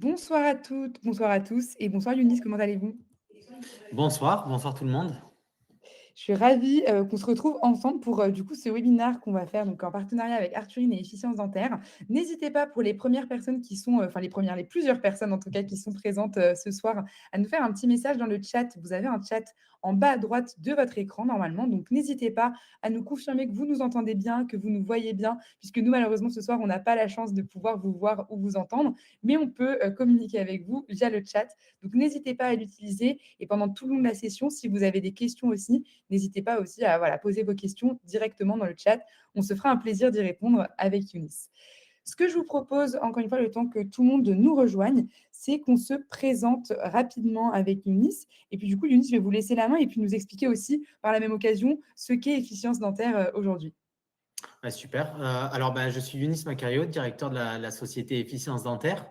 Bonsoir à toutes, bonsoir à tous et bonsoir Younis, comment allez-vous? Bonsoir, bonsoir tout le monde. Je suis ravie, qu'on se retrouve ensemble pour, du coup, ce webinaire qu'on va faire donc en partenariat avec Arthurine et Efficience Dentaire. N'hésitez pas pour les premières personnes qui sont, enfin les premières, les plusieurs personnes en tout cas qui sont présentes, ce soir, à nous faire un petit message dans le chat. Vous avez un chat en bas à droite de votre écran normalement, donc n'hésitez pas à nous confirmer que vous nous entendez bien, que vous nous voyez bien, puisque nous malheureusement ce soir on n'a pas la chance de pouvoir vous voir ou vous entendre, mais on peut, communiquer avec vous via le chat. Donc n'hésitez pas à l'utiliser et pendant tout le long de la session, si vous avez des questions aussi, n'hésitez pas aussi à voilà, poser vos questions directement dans le chat. On se fera un plaisir d'y répondre avec Younis. Ce que je vous propose, encore une fois, le temps que tout le monde nous rejoigne, c'est qu'on se présente rapidement avec Younis. Et puis, du coup, Younis, je vais vous laisser la main et puis nous expliquer aussi, par la même occasion, ce qu'est Efficience Dentaire aujourd'hui. Super. Je suis Younis Macario, directeur de la société Efficience Dentaire.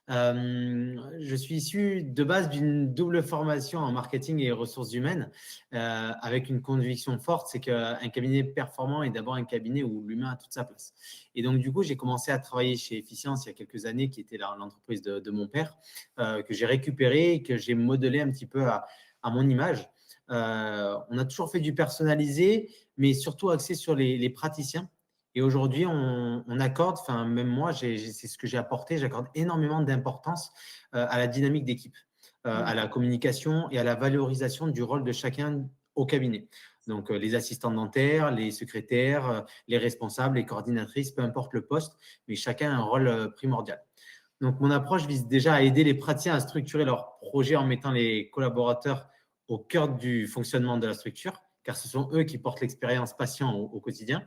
Je suis issu de base d'une double formation en marketing et ressources humaines, avec une conviction forte, c'est qu'un cabinet performant est d'abord un cabinet où l'humain a toute sa place. Et donc, du coup, j'ai commencé à travailler chez Efficience il y a quelques années, qui était l'entreprise de mon père, que j'ai récupéré et que j'ai modelé un petit peu à mon image. On a toujours fait du personnalisé, mais surtout axé sur les praticiens. Et aujourd'hui, on accorde, enfin même moi, c'est ce que j'ai apporté, j'accorde énormément d'importance à la dynamique d'équipe, à la communication et à la valorisation du rôle de chacun au cabinet. Donc, les assistants dentaires, les secrétaires, les responsables, les coordinatrices, peu importe le poste, mais chacun a un rôle primordial. Donc, mon approche vise déjà à aider les praticiens à structurer leur projet en mettant les collaborateurs au cœur du fonctionnement de la structure, car ce sont eux qui portent l'expérience patient au quotidien.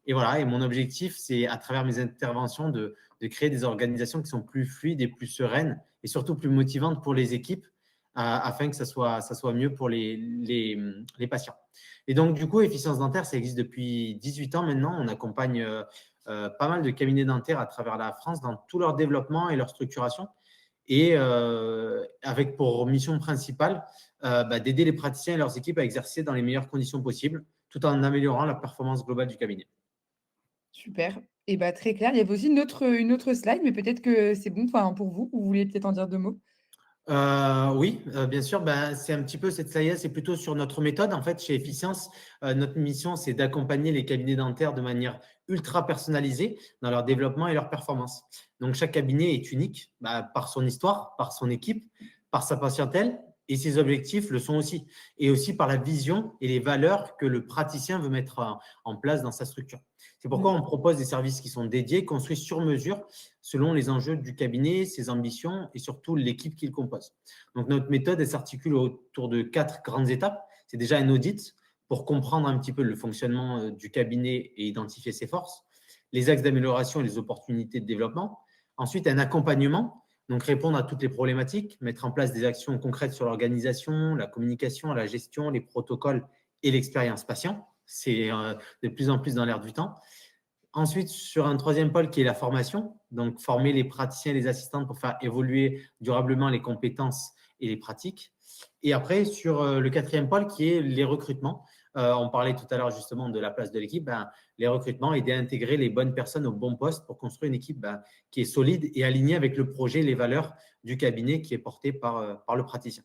Et voilà, et mon objectif, c'est à travers mes interventions de créer des organisations qui sont plus fluides et plus sereines et surtout plus motivantes pour les équipes afin que ça soit mieux pour les patients. Et donc, du coup, Efficience Dentaire, ça existe depuis 18 ans maintenant. On accompagne pas mal de cabinets dentaires à travers la France dans tout leur développement et leur structuration et avec pour mission principale d'aider les praticiens et leurs équipes à exercer dans les meilleures conditions possibles tout en améliorant la performance globale du cabinet. Super. Et bah, très clair. Il y avait aussi une autre slide, mais peut-être que c'est bon enfin, pour vous. Vous voulez peut-être en dire deux mots? Oui, bien sûr, c'est un petit peu cette slide, c'est plutôt sur notre méthode. En fait, chez Efficience, notre mission, c'est d'accompagner les cabinets dentaires de manière ultra personnalisée dans leur développement et leur performance. Donc, chaque cabinet est unique par son histoire, par son équipe, par sa patientèle et ses objectifs le sont aussi. Et aussi par la vision et les valeurs que le praticien veut mettre en place dans sa structure. C'est pourquoi on propose des services qui sont dédiés, construits sur mesure selon les enjeux du cabinet, ses ambitions et surtout l'équipe qu'il compose. Donc, notre méthode, elle s'articule autour de 4 grandes étapes. C'est déjà un audit pour comprendre un petit peu le fonctionnement du cabinet et identifier ses forces, les axes d'amélioration et les opportunités de développement. Ensuite, un accompagnement, donc répondre à toutes les problématiques, mettre en place des actions concrètes sur l'organisation, la communication, la gestion, les protocoles et l'expérience patient. C'est de plus en plus dans l'air du temps. Ensuite, sur un troisième pôle qui est la formation, donc former les praticiens et les assistantes pour faire évoluer durablement les compétences et les pratiques. Et après, sur le quatrième pôle qui est les recrutements. On parlait tout à l'heure justement de la place de l'équipe. Les recrutements, aider à intégrer les bonnes personnes au bon poste pour construire une équipe qui est solide et alignée avec le projet, les valeurs du cabinet qui est porté par le praticien.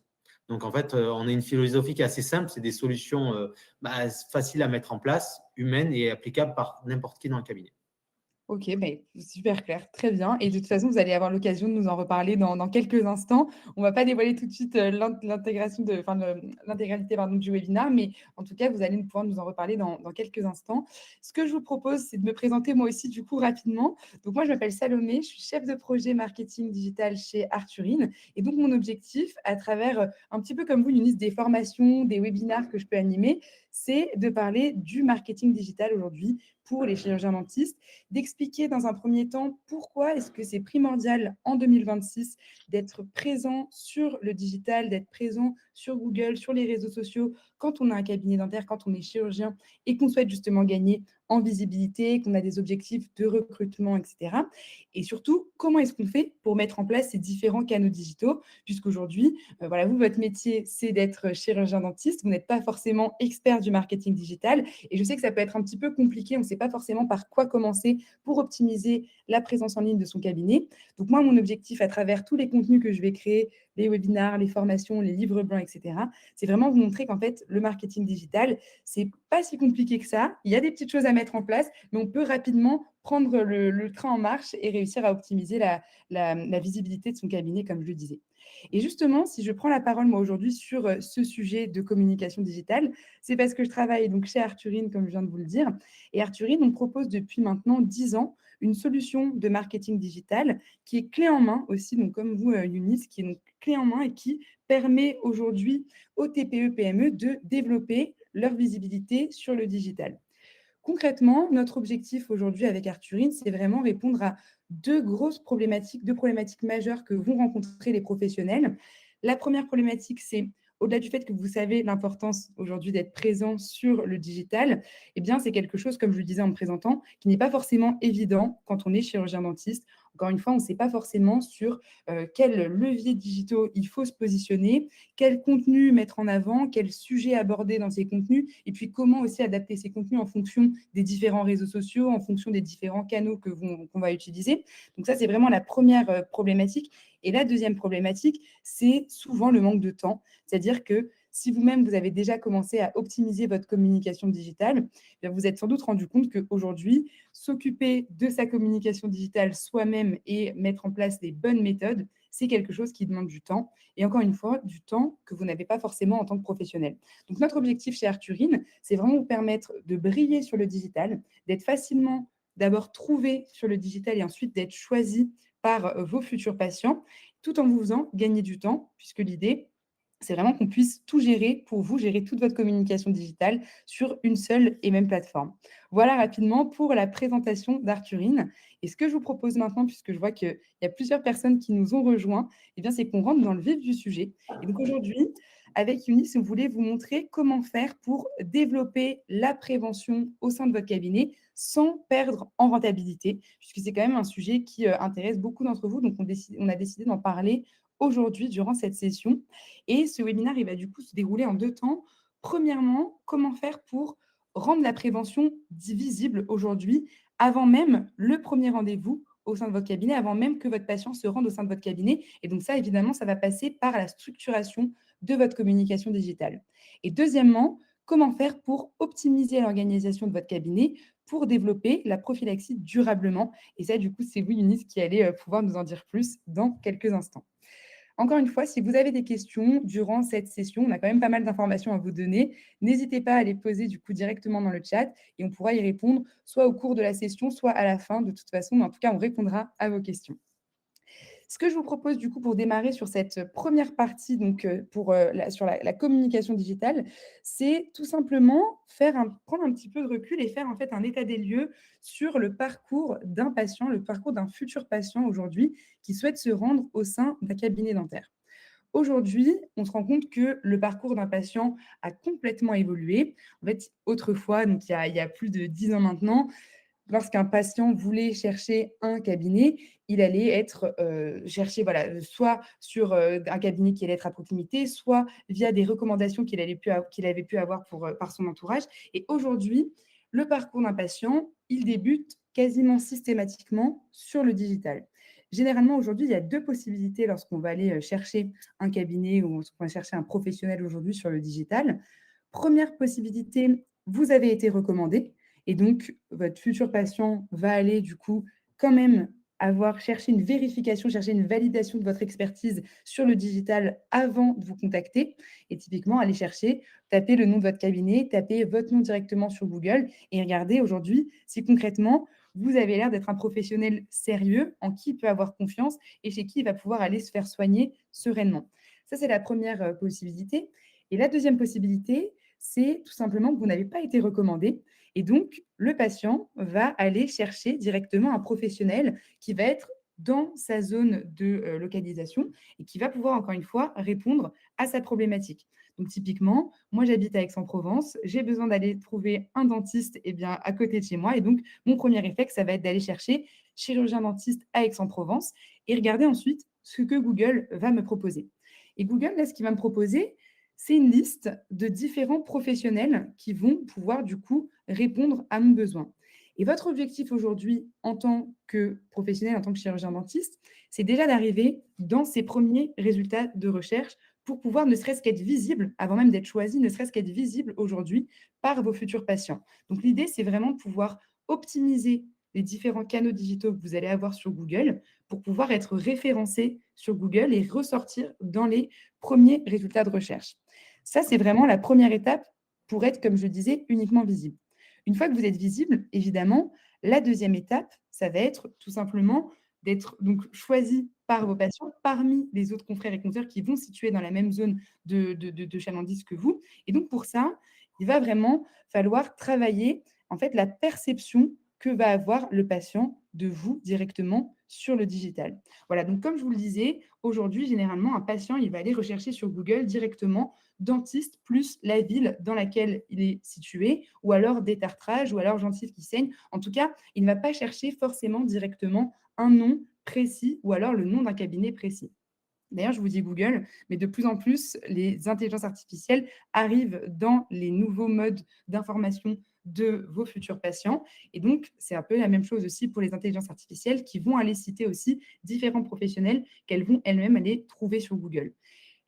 Donc, en fait, on a une philosophie qui est assez simple. C'est des solutions faciles à mettre en place, humaines et applicables par n'importe qui dans le cabinet. OK, beh, super clair, très bien et de toute façon, vous allez avoir l'occasion de nous en reparler dans quelques instants. On va pas dévoiler tout de suite, l'intégration de enfin l'intégralité pardon du webinaire, mais en tout cas, vous allez pouvoir nous en reparler dans quelques instants. Ce que je vous propose, c'est de me présenter moi aussi du coup rapidement. Donc moi, je m'appelle Salomé, je suis chef de projet marketing digital chez Arthurine et donc mon objectif à travers, un petit peu comme vous Younis, des formations, des webinaires que je peux animer, c'est de parler du marketing digital aujourd'hui pour les chirurgiens dentistes, d'expliquer dans un premier temps pourquoi est-ce que c'est primordial en 2026 d'être présent sur le digital, d'être présent sur Google, sur les réseaux sociaux quand on a un cabinet dentaire, quand on est chirurgien et qu'on souhaite justement gagner en visibilité, qu'on a des objectifs de recrutement, etc. Et surtout, comment est-ce qu'on fait pour mettre en place ces différents canaux digitaux, puisqu'aujourd'hui, voilà, vous, votre métier, c'est d'être chirurgien dentiste, vous n'êtes pas forcément expert du marketing digital, et je sais que ça peut être un petit peu compliqué, on ne sait pas forcément par quoi commencer pour optimiser la présence en ligne de son cabinet. Donc moi, mon objectif à travers tous les contenus que je vais créer, les webinars, les formations, les livres blancs, etc., c'est vraiment vous montrer qu'en fait, le marketing digital, c'est pas si compliqué que ça. Il y a des petites choses à mettre en place, mais on peut rapidement prendre le train en marche et réussir à optimiser la visibilité de son cabinet, comme je le disais. Et justement, si je prends la parole, moi, aujourd'hui, sur ce sujet de communication digitale, c'est parce que je travaille donc chez Arthurine, comme je viens de vous le dire. Et Arthurine, on propose depuis maintenant 10 ans une solution de marketing digital qui est clé en main aussi, donc comme vous, Younis, qui est donc clé en main et qui permet aujourd'hui aux TPE-PME de développer leur visibilité sur le digital. Concrètement, notre objectif aujourd'hui avec Arthurine, c'est vraiment répondre à deux problématiques majeures que vont rencontrer les professionnels. La première problématique, c'est au-delà du fait que vous savez l'importance aujourd'hui d'être présent sur le digital, eh bien, c'est quelque chose, comme je le disais en me présentant, qui n'est pas forcément évident quand on est chirurgien dentiste. Encore une fois, on ne sait pas forcément sur quels leviers digitaux il faut se positionner, quel contenu mettre en avant, quel sujet aborder dans ces contenus, et puis comment aussi adapter ces contenus en fonction des différents réseaux sociaux, en fonction des différents canaux qu'on va utiliser. Donc ça, c'est vraiment la première problématique. Et la deuxième problématique, c'est souvent le manque de temps. C'est-à-dire que si vous-même, vous avez déjà commencé à optimiser votre communication digitale, eh bien, vous êtes sans doute rendu compte qu'aujourd'hui, s'occuper de sa communication digitale soi-même et mettre en place les bonnes méthodes, c'est quelque chose qui demande du temps. Et encore une fois, du temps que vous n'avez pas forcément en tant que professionnel. Donc, notre objectif chez Arthurine, c'est vraiment vous permettre de briller sur le digital, d'être facilement d'abord trouvé sur le digital et ensuite d'être choisi par vos futurs patients, tout en vous faisant gagner du temps, puisque l'idée, c'est vraiment qu'on puisse tout gérer pour vous, gérer toute votre communication digitale sur une seule et même plateforme. Voilà rapidement pour la présentation d'Arthurine. Et ce que je vous propose maintenant, puisque je vois qu'il y a plusieurs personnes qui nous ont rejoints, eh bien, c'est qu'on rentre dans le vif du sujet. Et donc aujourd'hui, avec Eunice, on voulait vous montrer comment faire pour développer la prévention au sein de votre cabinet sans perdre en rentabilité, puisque c'est quand même un sujet qui intéresse beaucoup d'entre vous. Donc, on a décidé d'en parler aujourd'hui durant cette session. Et ce webinaire, il va du coup se dérouler en 2 temps. Premièrement, comment faire pour rendre la prévention visible aujourd'hui, avant même le premier rendez-vous au sein de votre cabinet, avant même que votre patient se rende au sein de votre cabinet. Et donc ça, évidemment, ça va passer par la structuration de votre communication digitale. Et deuxièmement, comment faire pour optimiser l'organisation de votre cabinet pour développer la prophylaxie durablement. Et ça, du coup, c'est vous, Eunice, qui allez pouvoir nous en dire plus dans quelques instants. Encore une fois, si vous avez des questions durant cette session, on a quand même pas mal d'informations à vous donner. N'hésitez pas à les poser du coup directement dans le chat et on pourra y répondre soit au cours de la session, soit à la fin de toute façon. Mais en tout cas, on répondra à vos questions. Ce que je vous propose du coup pour démarrer sur cette première partie, donc sur la communication digitale, c'est tout simplement prendre un petit peu de recul et faire en fait un état des lieux sur le parcours d'un patient, le parcours d'un futur patient aujourd'hui qui souhaite se rendre au sein d'un cabinet dentaire. Aujourd'hui, on se rend compte que le parcours d'un patient a complètement évolué. En fait, autrefois, donc il y a plus de 10 ans maintenant, lorsqu'un patient voulait chercher un cabinet, il allait être cherché voilà, soit sur un cabinet qui allait être à proximité, soit via des recommandations qu'il avait pu avoir par son entourage. Et aujourd'hui, le parcours d'un patient, il débute quasiment systématiquement sur le digital. Généralement, aujourd'hui, il y a deux possibilités lorsqu'on va aller chercher un cabinet ou lorsqu'on va chercher un professionnel aujourd'hui sur le digital. Première possibilité, vous avez été recommandé. Et donc, votre futur patient va aller du coup quand même avoir cherché une vérification, chercher une validation de votre expertise sur le digital avant de vous contacter. Et typiquement, aller chercher, taper le nom de votre cabinet, taper votre nom directement sur Google et regarder aujourd'hui si concrètement, vous avez l'air d'être un professionnel sérieux en qui il peut avoir confiance et chez qui il va pouvoir aller se faire soigner sereinement. Ça, c'est la première possibilité. Et la deuxième possibilité, c'est tout simplement que vous n'avez pas été recommandé et donc, le patient va aller chercher directement un professionnel qui va être dans sa zone de localisation et qui va pouvoir, encore une fois, répondre à sa problématique. Donc typiquement, moi j'habite à Aix-en-Provence, j'ai besoin d'aller trouver un dentiste à côté de chez moi et donc mon premier réflexe, ça va être d'aller chercher chirurgien dentiste à Aix-en-Provence et regarder ensuite ce que Google va me proposer. Et Google, là, ce qu'il va me proposer, c'est une liste de différents professionnels qui vont pouvoir du coup répondre à mon besoin. Et votre objectif aujourd'hui en tant que professionnel, en tant que chirurgien dentiste, c'est déjà d'arriver dans ces premiers résultats de recherche pour pouvoir ne serait-ce qu'être visible, avant même d'être choisi, ne serait-ce qu'être visible aujourd'hui par vos futurs patients. Donc l'idée, c'est vraiment de pouvoir optimiser les différents canaux digitaux que vous allez avoir sur Google pour pouvoir être référencé sur Google et ressortir dans les premiers résultats de recherche. Ça, c'est vraiment la première étape pour être, comme je le disais, uniquement visible. Une fois que vous êtes visible, évidemment, la deuxième étape, ça va être tout simplement d'être donc choisi par vos patients parmi les autres confrères et consoeurs qui vont se situer dans la même zone de chalandise que vous. Et donc, pour ça, il va vraiment falloir travailler en fait la perception que va avoir le patient de vous directement sur le digital. Voilà, donc comme je vous le disais, aujourd'hui, généralement, un patient, il va aller rechercher sur Google directement dentiste plus la ville dans laquelle il est situé, ou alors détartrage, ou alors gencive qui saigne. En tout cas, il ne va pas chercher forcément directement un nom précis ou alors le nom d'un cabinet précis. D'ailleurs, je vous dis Google, mais de plus en plus, les intelligences artificielles arrivent dans les nouveaux modes d'information de vos futurs patients. Et donc, c'est un peu la même chose aussi pour les intelligences artificielles qui vont aller citer aussi différents professionnels qu'elles vont elles-mêmes aller trouver sur Google.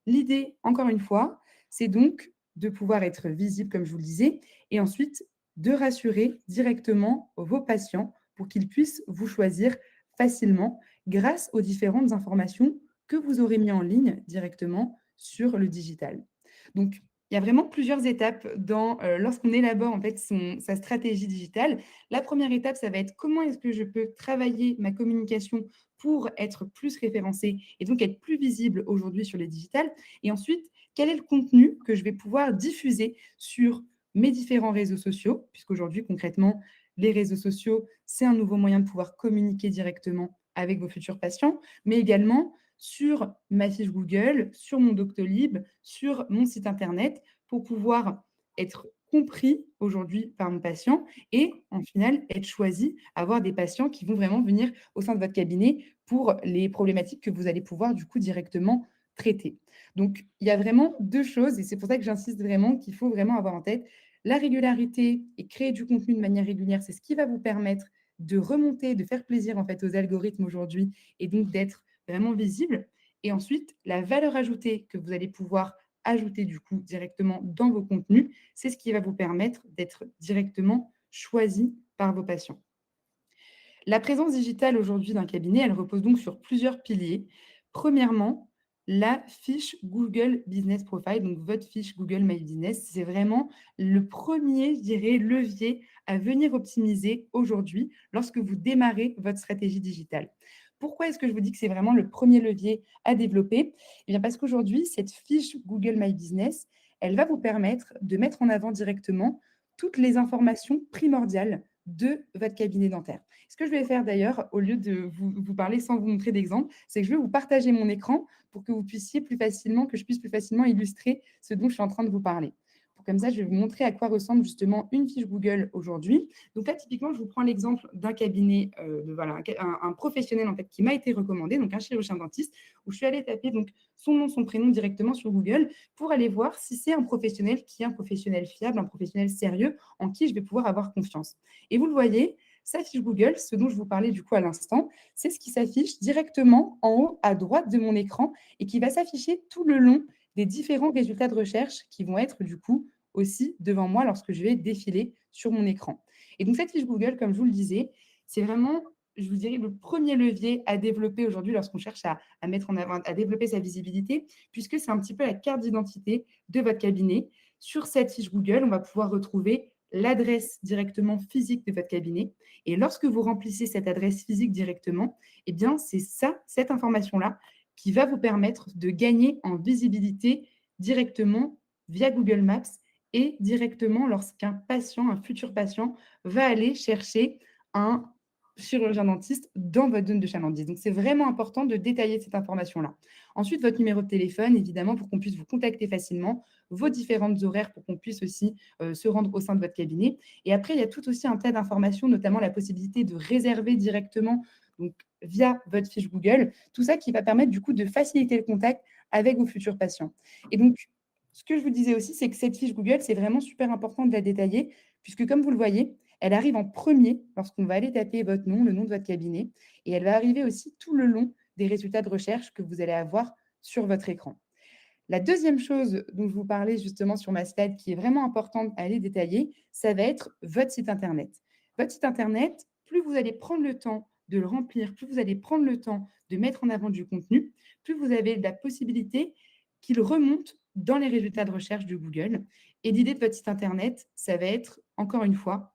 L'idée, encore une fois, c'est donc de pouvoir être visible, comme je vous le disais, et ensuite de rassurer directement vos patients pour qu'ils puissent vous choisir facilement grâce aux différentes informations que vous aurez mis en ligne directement sur le digital. Donc, il y a vraiment plusieurs étapes lorsqu'on élabore en fait sa stratégie digitale. La première étape, ça va être comment est-ce que je peux travailler ma communication pour être plus référencé et donc être plus visible aujourd'hui sur les digitales. Et ensuite, quel est le contenu que je vais pouvoir diffuser sur mes différents réseaux sociaux, puisqu'aujourd'hui, concrètement, les réseaux sociaux, c'est un nouveau moyen de pouvoir communiquer directement avec vos futurs patients, mais également sur ma fiche Google, sur mon Doctolib, sur mon site internet, pour pouvoir être compris aujourd'hui par mon patient et en final être choisi, avoir des patients qui vont vraiment venir au sein de votre cabinet pour les problématiques que vous allez pouvoir du coup directement traiter. Donc, il y a vraiment deux choses et c'est pour ça que j'insiste vraiment qu'il faut vraiment avoir en tête la régularité et créer du contenu de manière régulière. C'est ce qui va vous permettre de remonter, de faire plaisir en fait aux algorithmes aujourd'hui et donc d'être vraiment visible. Et ensuite, la valeur ajoutée que vous allez pouvoir ajouter du coup directement dans vos contenus, c'est ce qui va vous permettre d'être directement choisi par vos patients. La présence digitale aujourd'hui d'un cabinet, elle repose donc sur plusieurs piliers. Premièrement, la fiche Google Business Profile, donc votre fiche Google My Business, c'est vraiment le premier, je dirais, levier à venir optimiser aujourd'hui lorsque vous démarrez votre stratégie digitale. Pourquoi est-ce que je vous dis que c'est vraiment le premier levier à développer? Eh bien parce qu'aujourd'hui, cette fiche Google My Business, elle va vous permettre de mettre en avant directement toutes les informations primordiales de votre cabinet dentaire. Ce que je vais faire d'ailleurs, au lieu de vous parler sans vous montrer d'exemple, c'est que je vais vous partager mon écran pour que vous puissiez plus facilement, que je puisse plus facilement illustrer ce dont je suis en train de vous parler. Comme ça, je vais vous montrer à quoi ressemble justement une fiche Google aujourd'hui. Donc là, typiquement, je vous prends l'exemple d'un cabinet, voilà, un professionnel en fait qui m'a été recommandé, donc un chirurgien dentiste, où je suis allée taper donc son nom, son prénom directement sur Google pour aller voir si c'est un professionnel qui est un professionnel fiable, un professionnel sérieux en qui je vais pouvoir avoir confiance. Et vous le voyez, sa fiche Google, ce dont je vous parlais du coup à l'instant, c'est ce qui s'affiche directement en haut à droite de mon écran et qui va s'afficher tout le long des différents résultats de recherche qui vont être du coup aussi devant moi lorsque je vais défiler sur mon écran. Et donc cette fiche Google, comme je vous le disais, c'est vraiment, je vous dirais, le premier levier à développer aujourd'hui lorsqu'on cherche à mettre en avant, à développer sa visibilité, puisque c'est un petit peu la carte d'identité de votre cabinet. Sur cette fiche Google, on va pouvoir retrouver l'adresse directement physique de votre cabinet. Et lorsque vous remplissez cette adresse physique directement, eh bien, c'est ça, cette information-là, qui va vous permettre de gagner en visibilité directement via Google Maps et directement lorsqu'un patient, un futur patient, va aller chercher un chirurgien dentiste dans votre zone de chalandise. Donc, c'est vraiment important de détailler cette information-là. Ensuite, votre numéro de téléphone, évidemment, pour qu'on puisse vous contacter facilement, vos différentes horaires pour qu'on puisse aussi se rendre au sein de votre cabinet. Et après, il y a tout aussi un tas d'informations, notamment la possibilité de réserver directement donc, via votre fiche Google, tout ça qui va permettre du coup de faciliter le contact avec vos futurs patients. Et donc, ce que je vous disais aussi, c'est que cette fiche Google, c'est vraiment super important de la détailler, puisque comme vous le voyez, elle arrive en premier lorsqu'on va aller taper votre nom, le nom de votre cabinet, et elle va arriver aussi tout le long des résultats de recherche que vous allez avoir sur votre écran. La deuxième chose dont je vous parlais justement sur ma slide, qui est vraiment importante à aller détailler, ça va être votre site Internet. Votre site Internet, plus vous allez prendre le temps de le remplir, plus vous allez prendre le temps de mettre en avant du contenu, plus vous avez la possibilité qu'il remonte dans les résultats de recherche de Google. Et l'idée de votre site Internet, ça va être, encore une fois,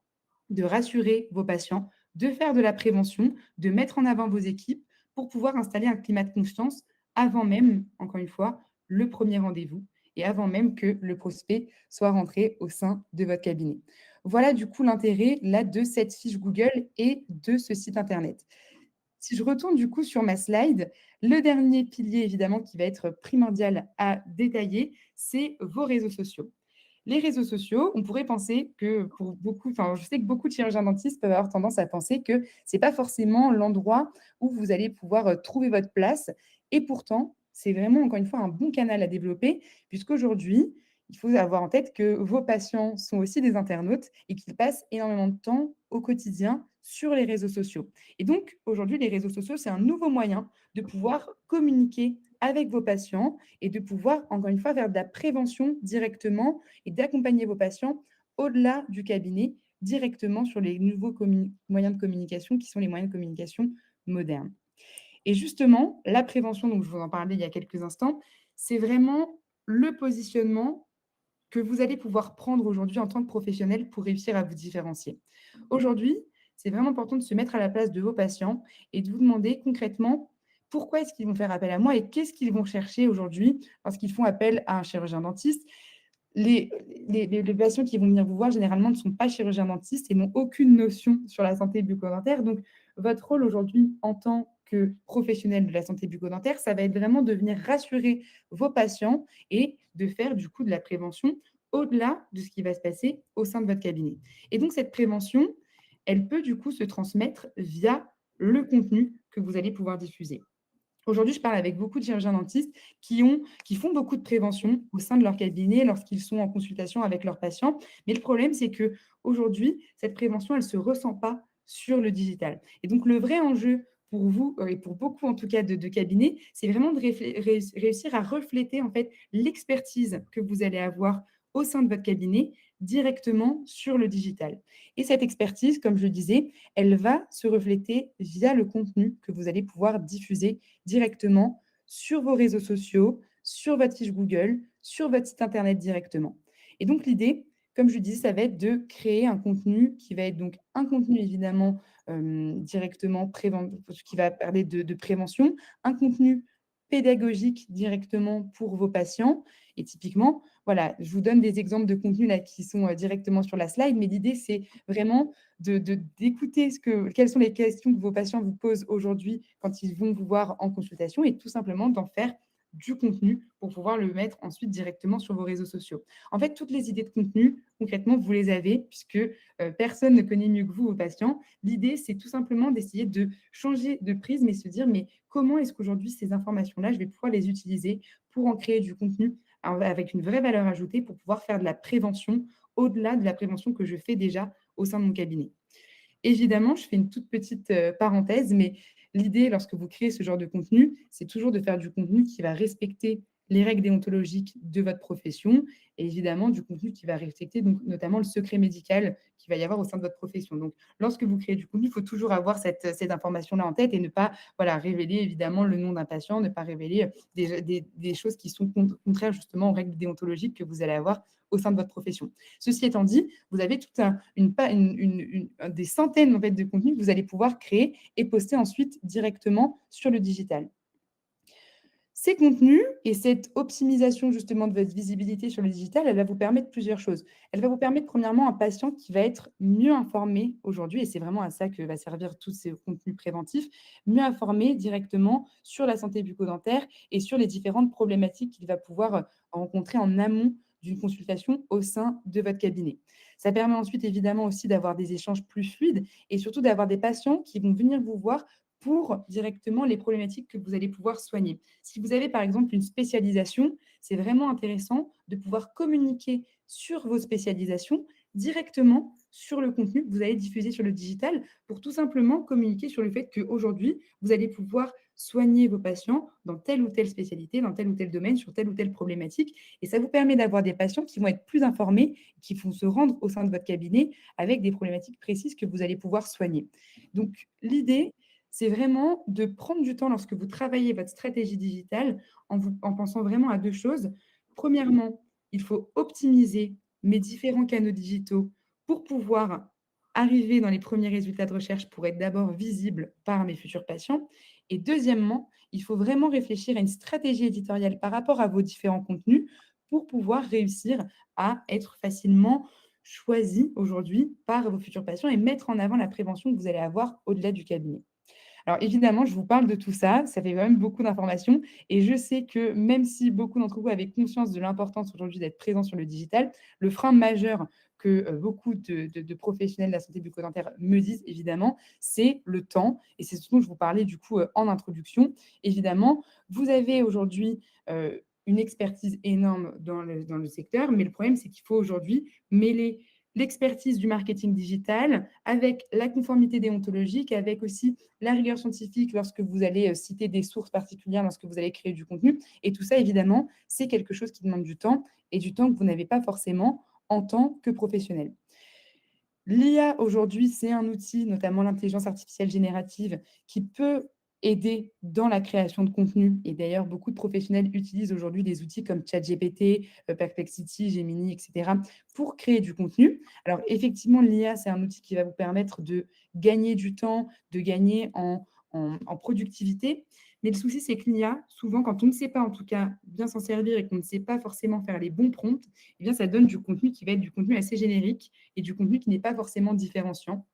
de rassurer vos patients, de faire de la prévention, de mettre en avant vos équipes pour pouvoir installer un climat de confiance avant même, encore une fois, le premier rendez-vous et avant même que le prospect soit rentré au sein de votre cabinet. Voilà du coup l'intérêt là de cette fiche Google et de ce site Internet. Si je retourne du coup sur ma slide, le dernier pilier évidemment qui va être primordial à détailler, c'est vos réseaux sociaux. Les réseaux sociaux, on pourrait penser que pour beaucoup, enfin, je sais que beaucoup de chirurgiens dentistes peuvent avoir tendance à penser que c'est pas forcément l'endroit où vous allez pouvoir trouver votre place. Et pourtant, c'est vraiment, encore une fois, un bon canal à développer, puisqu'aujourd'hui, il faut avoir en tête que vos patients sont aussi des internautes et qu'ils passent énormément de temps au quotidien sur les réseaux sociaux. Et donc, aujourd'hui, les réseaux sociaux, c'est un nouveau moyen de pouvoir communiquer avec vos patients et de pouvoir, encore une fois, faire de la prévention directement et d'accompagner vos patients au-delà du cabinet, directement sur les nouveaux moyens de communication qui sont les moyens de communication modernes. Et justement, la prévention, donc je vous en parlais il y a quelques instants, c'est vraiment le positionnement que vous allez pouvoir prendre aujourd'hui en tant que professionnel pour réussir à vous différencier. Aujourd'hui, c'est vraiment important de se mettre à la place de vos patients et de vous demander concrètement pourquoi est-ce qu'ils vont faire appel à moi et qu'est-ce qu'ils vont chercher aujourd'hui lorsqu'ils font appel à un chirurgien dentiste. Les, les patients qui vont venir vous voir, généralement, ne sont pas chirurgiens dentistes et n'ont aucune notion sur la santé bucco-dentaire. Donc, votre rôle aujourd'hui en tant que professionnel de la santé bucco-dentaire, ça va être vraiment de venir rassurer vos patients et de faire du coup de la prévention au-delà de ce qui va se passer au sein de votre cabinet. Et donc, cette prévention, elle peut du coup se transmettre via le contenu que vous allez pouvoir diffuser. Aujourd'hui, je parle avec beaucoup de chirurgiens dentistes qui font beaucoup de prévention au sein de leur cabinet lorsqu'ils sont en consultation avec leurs patients. Mais le problème, c'est qu'aujourd'hui, cette prévention, elle ne se ressent pas sur le digital. Et donc, le vrai enjeu pour vous et pour beaucoup en tout cas de cabinets, c'est vraiment de réussir à refléter en fait l'expertise que vous allez avoir au sein de votre cabinet directement sur le digital. Et cette expertise, comme je le disais, elle va se refléter via le contenu que vous allez pouvoir diffuser directement sur vos réseaux sociaux, sur votre fiche Google, sur votre site internet directement. Et donc l'idée, comme je disais, ça va être de créer un contenu qui va être donc un contenu évidemment directement qui va parler de prévention, un contenu pédagogique directement pour vos patients. Et typiquement, voilà, je vous donne des exemples de contenus là qui sont directement sur la slide, mais l'idée, c'est vraiment d'écouter quelles sont les questions que vos patients vous posent aujourd'hui quand ils vont vous voir en consultation et tout simplement d'en faire du contenu pour pouvoir le mettre ensuite directement sur vos réseaux sociaux. En fait, toutes les idées de contenu, concrètement, vous les avez puisque personne ne connaît mieux que vous vos patients. L'idée, c'est tout simplement d'essayer de changer de prisme et se dire, mais comment est-ce qu'aujourd'hui, ces informations-là, je vais pouvoir les utiliser pour en créer du contenu avec une vraie valeur ajoutée pour pouvoir faire de la prévention au-delà de la prévention que je fais déjà au sein de mon cabinet. Évidemment, je fais une toute petite parenthèse, mais l'idée, lorsque vous créez ce genre de contenu, c'est toujours de faire du contenu qui va respecter les règles déontologiques de votre profession et évidemment du contenu qui va respecter donc, notamment le secret médical qu'il va y avoir au sein de votre profession. Donc, lorsque vous créez du contenu, il faut toujours avoir cette information-là en tête et ne pas révéler évidemment le nom d'un patient, ne pas révéler des choses qui sont contraires justement aux règles déontologiques que vous allez avoir au sein de votre profession. Ceci étant dit, vous avez toute des centaines en fait, de contenus que vous allez pouvoir créer et poster ensuite directement sur le digital. Ces contenus et cette optimisation justement de votre visibilité sur le digital, elle va vous permettre plusieurs choses. Elle va vous permettre premièrement un patient qui va être mieux informé aujourd'hui, et c'est vraiment à ça que va servir tous ces contenus préventifs, mieux informé directement sur la santé bucco-dentaire et sur les différentes problématiques qu'il va pouvoir rencontrer en amont d'une consultation au sein de votre cabinet. Ça permet ensuite évidemment aussi d'avoir des échanges plus fluides et surtout d'avoir des patients qui vont venir vous voir pour directement les problématiques que vous allez pouvoir soigner. Si vous avez par exemple une spécialisation, c'est vraiment intéressant de pouvoir communiquer sur vos spécialisations directement sur le contenu que vous allez diffuser sur le digital pour tout simplement communiquer sur le fait qu'aujourd'hui, vous allez pouvoir soigner vos patients dans telle ou telle spécialité, dans tel ou tel domaine, sur telle ou telle problématique. Et ça vous permet d'avoir des patients qui vont être plus informés, qui vont se rendre au sein de votre cabinet avec des problématiques précises que vous allez pouvoir soigner. Donc, l'idée, c'est vraiment de prendre du temps lorsque vous travaillez votre stratégie digitale en pensant vraiment à deux choses. Premièrement, il faut optimiser mes différents canaux digitaux pour pouvoir arriver dans les premiers résultats de recherche pour être d'abord visible par mes futurs patients. Et deuxièmement, il faut vraiment réfléchir à une stratégie éditoriale par rapport à vos différents contenus pour pouvoir réussir à être facilement choisi aujourd'hui par vos futurs patients et mettre en avant la prévention que vous allez avoir au-delà du cabinet. Alors évidemment, je vous parle de tout ça, ça fait quand même beaucoup d'informations et je sais que même si beaucoup d'entre vous avaient conscience de l'importance aujourd'hui d'être présent sur le digital, le frein majeur que beaucoup de professionnels de la santé bucco-dentaire me disent évidemment, c'est le temps et c'est ce dont je vous parlais du coup en introduction. Évidemment, vous avez aujourd'hui une expertise énorme dans le secteur, mais le problème, c'est qu'il faut aujourd'hui mêler l'expertise du marketing digital avec la conformité déontologique, avec aussi la rigueur scientifique lorsque vous allez citer des sources particulières, lorsque vous allez créer du contenu. Et tout ça, évidemment, c'est quelque chose qui demande du temps et du temps que vous n'avez pas forcément en tant que professionnel. L'IA aujourd'hui, c'est un outil, notamment l'intelligence artificielle générative, qui peut aider dans la création de contenu. Et d'ailleurs, beaucoup de professionnels utilisent aujourd'hui des outils comme ChatGPT, Perplexity, Gemini, etc., pour créer du contenu. Alors, effectivement, l'IA, c'est un outil qui va vous permettre de gagner du temps, de gagner en productivité. Mais le souci, c'est que l'IA, souvent, quand on ne sait pas, en tout cas, bien s'en servir et qu'on ne sait pas forcément faire les bons prompts, eh bien, ça donne du contenu qui va être du contenu assez générique et du contenu qui n'est pas forcément différenciant.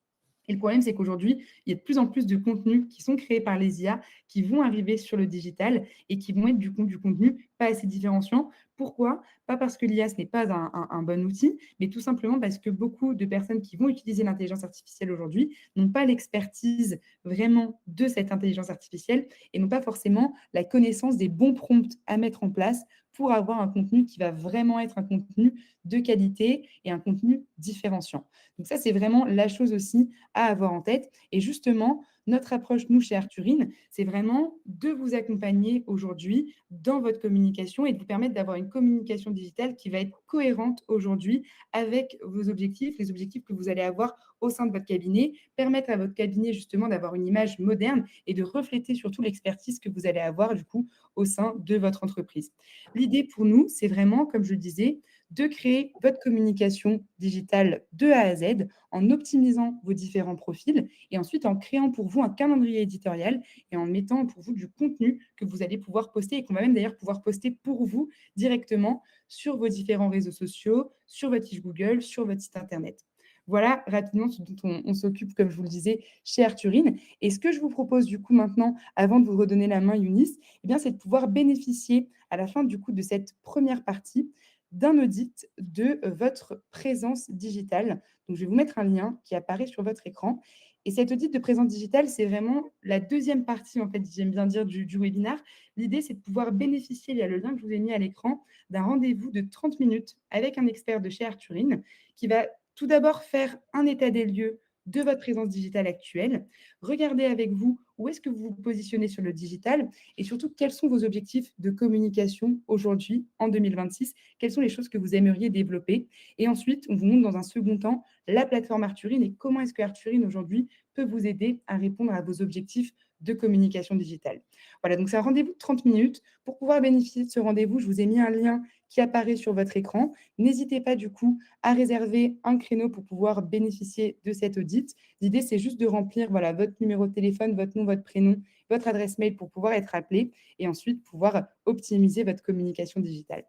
Et le problème, c'est qu'aujourd'hui, il y a de plus en plus de contenus qui sont créés par les IA, qui vont arriver sur le digital et qui vont être du contenu pas assez différenciant. Pourquoi? Pas parce que l'IA, ce n'est pas un bon outil, mais tout simplement parce que beaucoup de personnes qui vont utiliser l'intelligence artificielle aujourd'hui n'ont pas l'expertise vraiment de cette intelligence artificielle et n'ont pas forcément la connaissance des bons prompts à mettre en place pour avoir un contenu qui va vraiment être un contenu de qualité et un contenu différenciant. Donc ça, c'est vraiment la chose aussi à avoir en tête. Et justement, notre approche, nous, chez Arthurine, c'est vraiment de vous accompagner aujourd'hui dans votre communication et de vous permettre d'avoir une communication digitale qui va être cohérente aujourd'hui avec vos objectifs, les objectifs que vous allez avoir au sein de votre cabinet, permettre à votre cabinet justement d'avoir une image moderne et de refléter surtout l'expertise que vous allez avoir du coup au sein de votre entreprise. L'idée pour nous, c'est vraiment, comme je le disais, de créer votre communication digitale de A à Z en optimisant vos différents profils et ensuite en créant pour vous un calendrier éditorial et en mettant pour vous du contenu que vous allez pouvoir poster et qu'on va même d'ailleurs pouvoir poster pour vous directement sur vos différents réseaux sociaux, sur votre fiche Google, sur votre site internet. Voilà rapidement ce dont on s'occupe, comme je vous le disais, chez Arthurine. Et ce que je vous propose du coup maintenant, avant de vous redonner la main, Younis, eh bien, c'est de pouvoir bénéficier à la fin du coup de cette première partie d'un audit de votre présence digitale. Donc, je vais vous mettre un lien qui apparaît sur votre écran. Et cet audit de présence digitale, c'est vraiment la deuxième partie, en fait, j'aime bien dire, du webinaire. L'idée, c'est de pouvoir bénéficier, il y a le lien que je vous ai mis à l'écran, d'un rendez-vous de 30 minutes avec un expert de chez Arthurine qui va tout d'abord faire un état des lieux de votre présence digitale actuelle, regarder avec vous où est-ce que vous vous positionnez sur le digital et surtout quels sont vos objectifs de communication aujourd'hui en 2026, quelles sont les choses que vous aimeriez développer. Et ensuite, on vous montre dans un second temps la plateforme Arthurine et comment est-ce que Arthurine aujourd'hui peut vous aider à répondre à vos objectifs de communication digitale. Voilà, donc c'est un rendez-vous de 30 minutes. Pour pouvoir bénéficier de ce rendez-vous, je vous ai mis un lien qui apparaît sur votre écran. N'hésitez pas du coup à réserver un créneau pour pouvoir bénéficier de cet audit. L'idée, c'est juste de remplir voilà, votre numéro de téléphone, votre nom, votre prénom, votre adresse mail pour pouvoir être appelé et ensuite pouvoir optimiser votre communication digitale.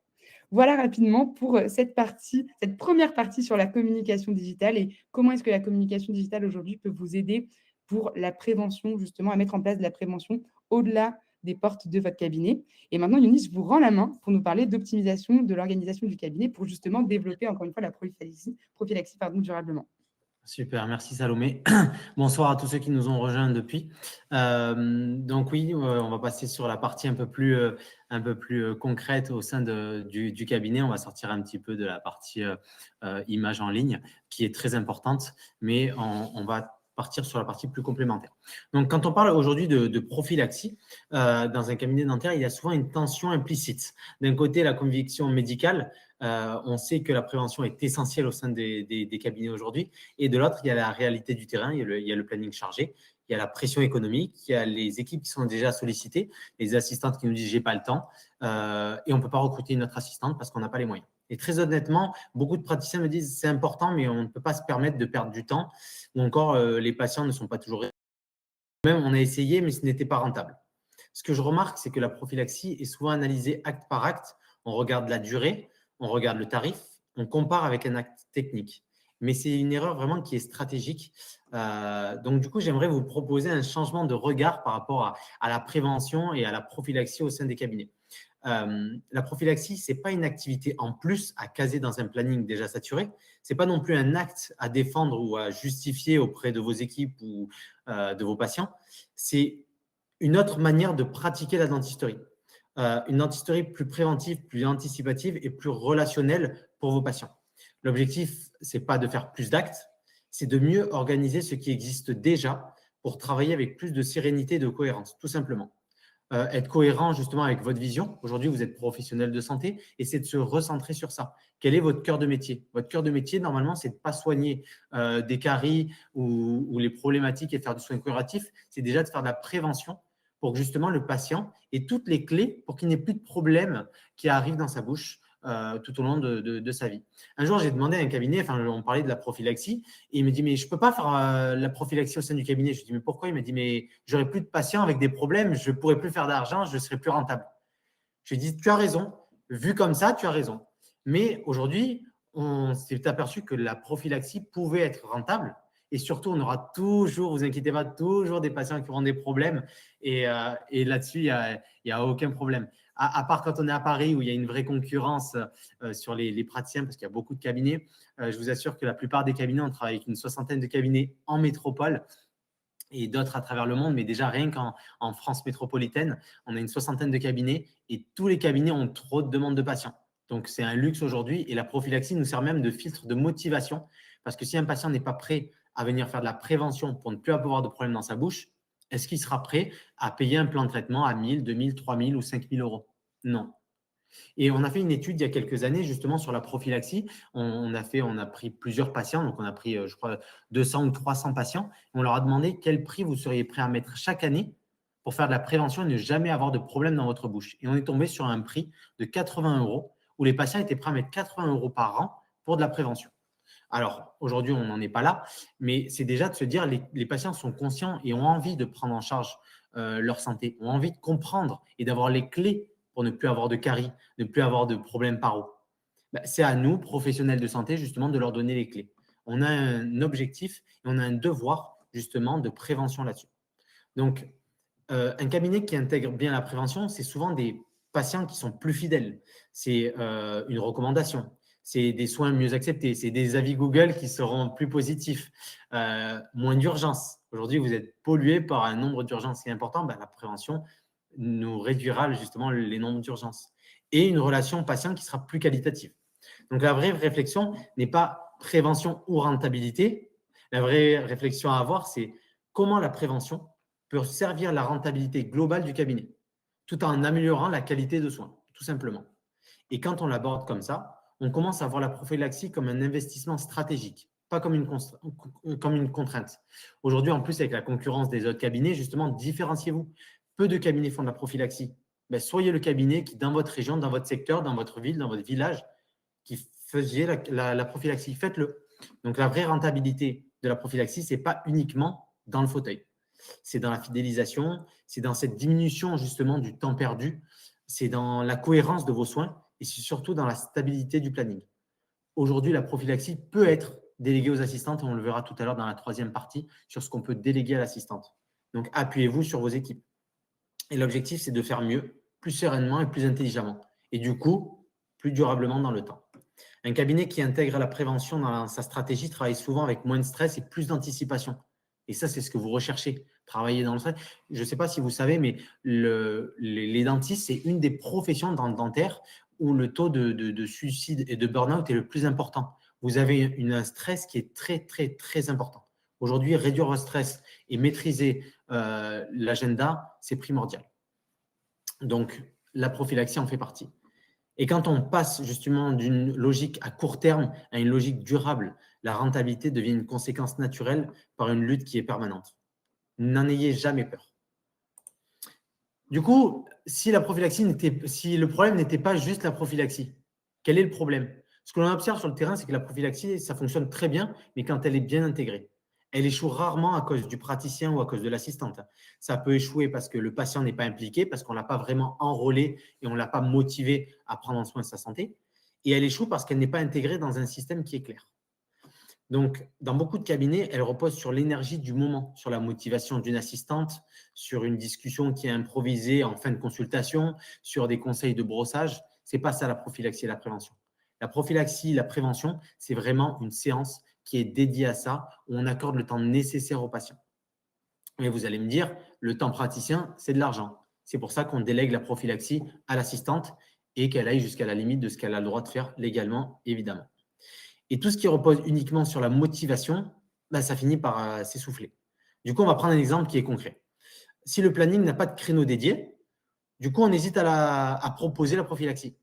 Voilà rapidement pour cette partie, cette première partie sur la communication digitale et comment est-ce que la communication digitale aujourd'hui peut vous aider pour la prévention, justement, à mettre en place de la prévention au-delà des portes de votre cabinet. Et maintenant, Younis, je vous rends la main pour nous parler d'optimisation de l'organisation du cabinet pour justement développer, encore une fois, la prophylaxie durablement. Super, merci Salomé. Bonsoir à tous ceux qui nous ont rejoints depuis. Donc oui, on va passer sur la partie un peu plus concrète au sein du cabinet. On va sortir un petit peu de la partie image en ligne qui est très importante, mais on va partir sur la partie plus complémentaire. Donc, quand on parle aujourd'hui de prophylaxie, dans un cabinet dentaire, il y a souvent une tension implicite. D'un côté, la conviction médicale, on sait que la prévention est essentielle au sein des cabinets aujourd'hui. Et de l'autre, il y a la réalité du terrain, il y a le planning chargé, il y a la pression économique, il y a les équipes qui sont déjà sollicitées, les assistantes qui nous disent « j'ai pas le temps » et on ne peut pas recruter une autre assistante parce qu'on n'a pas les moyens. Et très honnêtement, beaucoup de praticiens me disent « c'est important, mais on ne peut pas se permettre de perdre du temps » ou encore les patients ne sont pas toujours… Même on a essayé, mais ce n'était pas rentable. Ce que je remarque, c'est que la prophylaxie est souvent analysée acte par acte. On regarde la durée, on regarde le tarif, on compare avec un acte technique. Mais c'est une erreur vraiment qui est stratégique. Donc, du coup, j'aimerais vous proposer un changement de regard par rapport à la prévention et à la prophylaxie au sein des cabinets. La prophylaxie, ce n'est pas une activité en plus à caser dans un planning déjà saturé. Ce n'est pas non plus un acte à défendre ou à justifier auprès de vos équipes ou de vos patients. C'est une autre manière de pratiquer la dentisterie. Une dentisterie plus préventive, plus anticipative et plus relationnelle pour vos patients. L'objectif, ce n'est pas de faire plus d'actes, c'est de mieux organiser ce qui existe déjà pour travailler avec plus de sérénité et de cohérence, tout simplement. Être cohérent justement avec votre vision. Aujourd'hui, vous êtes professionnel de santé et c'est de se recentrer sur ça. Quel est votre cœur de métier? Votre cœur de métier, normalement, c'est de ne pas soigner des caries ou les problématiques et faire du soin curatif. C'est déjà de faire de la prévention pour que justement le patient ait toutes les clés pour qu'il n'ait plus de problèmes qui arrivent dans sa bouche tout au long de sa vie. Un jour, j'ai demandé à un cabinet, on parlait de la prophylaxie, et il me dit, mais je ne peux pas faire la prophylaxie au sein du cabinet. Je lui dis, mais pourquoi? Il m'a dit, mais j'aurai plus de patients avec des problèmes, je ne pourrai plus faire d'argent, je ne serai plus rentable. Je lui ai dit, tu as raison, vu comme ça, tu as raison. Mais aujourd'hui, on s'est aperçu que la prophylaxie pouvait être rentable. Et surtout, on aura toujours, vous inquiétez pas, toujours des patients qui auront des problèmes. Et là-dessus, il n'y a aucun problème. À part quand on est à Paris où il y a une vraie concurrence sur les praticiens parce qu'il y a beaucoup de cabinets. Je vous assure que la plupart des cabinets, on travaille avec une soixantaine de cabinets en métropole et d'autres à travers le monde. Mais déjà, rien qu'en France métropolitaine, on a une soixantaine de cabinets et tous les cabinets ont trop de demandes de patients. Donc, c'est un luxe aujourd'hui et la prophylaxie nous sert même de filtre de motivation parce que si un patient n'est pas prêt à venir faire de la prévention pour ne plus avoir de problème dans sa bouche, est-ce qu'il sera prêt à payer un plan de traitement à 1 000, 2 000, 3 000 ou 5 000 euros? Non. Et on a fait une étude il y a quelques années justement sur la prophylaxie. On a pris plusieurs patients, donc on a pris, je crois, 200 ou 300 patients. On leur a demandé quel prix vous seriez prêt à mettre chaque année pour faire de la prévention et ne jamais avoir de problème dans votre bouche. Et on est tombé sur un prix de 80 euros où les patients étaient prêts à mettre 80 euros par an pour de la prévention. Alors, aujourd'hui, on n'en est pas là, mais c'est déjà de se dire les patients sont conscients et ont envie de prendre en charge leur santé, ont envie de comprendre et d'avoir les clés pour ne plus avoir de caries, ne plus avoir de problèmes paro. C'est à nous, professionnels de santé, justement, de leur donner les clés. On a un objectif et on a un devoir, justement, de prévention là-dessus. Donc, un cabinet qui intègre bien la prévention, c'est souvent des patients qui sont plus fidèles. C'est une recommandation. C'est des soins mieux acceptés. C'est des avis Google qui seront plus positifs. Moins d'urgences. Aujourd'hui, vous êtes pollué par un nombre d'urgences qui est important. La prévention nous réduira justement les nombres d'urgences. Et une relation patient qui sera plus qualitative. Donc, la vraie réflexion n'est pas prévention ou rentabilité. La vraie réflexion à avoir, c'est comment la prévention peut servir la rentabilité globale du cabinet, tout en améliorant la qualité de soins, tout simplement. Et quand on l'aborde comme ça, on commence à voir la prophylaxie comme un investissement stratégique pas comme une contrainte. Aujourd'hui, en plus, avec la concurrence des autres cabinets, justement, différenciez-vous. Peu de cabinets font de la prophylaxie. Ben, soyez le cabinet qui, dans votre région, dans votre secteur, dans votre ville, dans votre village, qui faisiez la prophylaxie. Faites-le. Donc, la vraie rentabilité de la prophylaxie, ce n'est pas uniquement dans le fauteuil. C'est dans la fidélisation, c'est dans cette diminution justement du temps perdu, c'est dans la cohérence de vos soins et c'est surtout dans la stabilité du planning. Aujourd'hui, la prophylaxie peut être déléguée aux assistantes et on le verra tout à l'heure dans la troisième partie sur ce qu'on peut déléguer à l'assistante. Donc, appuyez-vous sur vos équipes. Et l'objectif, c'est de faire mieux, plus sereinement et plus intelligemment. Et du coup, plus durablement dans le temps. Un cabinet qui intègre la prévention dans sa stratégie travaille souvent avec moins de stress et plus d'anticipation. Et ça, c'est ce que vous recherchez, travailler dans le stress. Je ne sais pas si vous savez, mais les dentistes, c'est une des professions dans le dentaire où le taux de suicide et de burn-out est le plus important. Vous avez un stress qui est très, très, très important. Aujourd'hui, réduire votre stress et maîtriser l'agenda, c'est primordial. Donc, la prophylaxie en fait partie. Et quand on passe justement d'une logique à court terme à une logique durable, la rentabilité devient une conséquence naturelle par une lutte qui est permanente. N'en ayez jamais peur. Du coup, si le problème n'était pas juste la prophylaxie, quel est le problème? Ce que l'on observe sur le terrain, c'est que la prophylaxie, ça fonctionne très bien, mais quand elle est bien intégrée. Elle échoue rarement à cause du praticien ou à cause de l'assistante. Ça peut échouer parce que le patient n'est pas impliqué, parce qu'on ne l'a pas vraiment enrôlé et on ne l'a pas motivé à prendre soin de sa santé. Et elle échoue parce qu'elle n'est pas intégrée dans un système qui est clair. Donc, dans beaucoup de cabinets, elle repose sur l'énergie du moment, sur la motivation d'une assistante, sur une discussion qui est improvisée en fin de consultation, sur des conseils de brossage. Ce n'est pas ça la prophylaxie et la prévention. La prophylaxie, la prévention, c'est vraiment une séance qui est dédiée à ça, où on accorde le temps nécessaire au patient. Mais vous allez me dire, le temps praticien, c'est de l'argent. C'est pour ça qu'on délègue la prophylaxie à l'assistante et qu'elle aille jusqu'à la limite de ce qu'elle a le droit de faire légalement, évidemment. Et tout ce qui repose uniquement sur la motivation, ça finit par s'essouffler. Du coup, on va prendre un exemple qui est concret. Si le planning n'a pas de créneau dédié, du coup, on hésite à proposer la prophylaxie.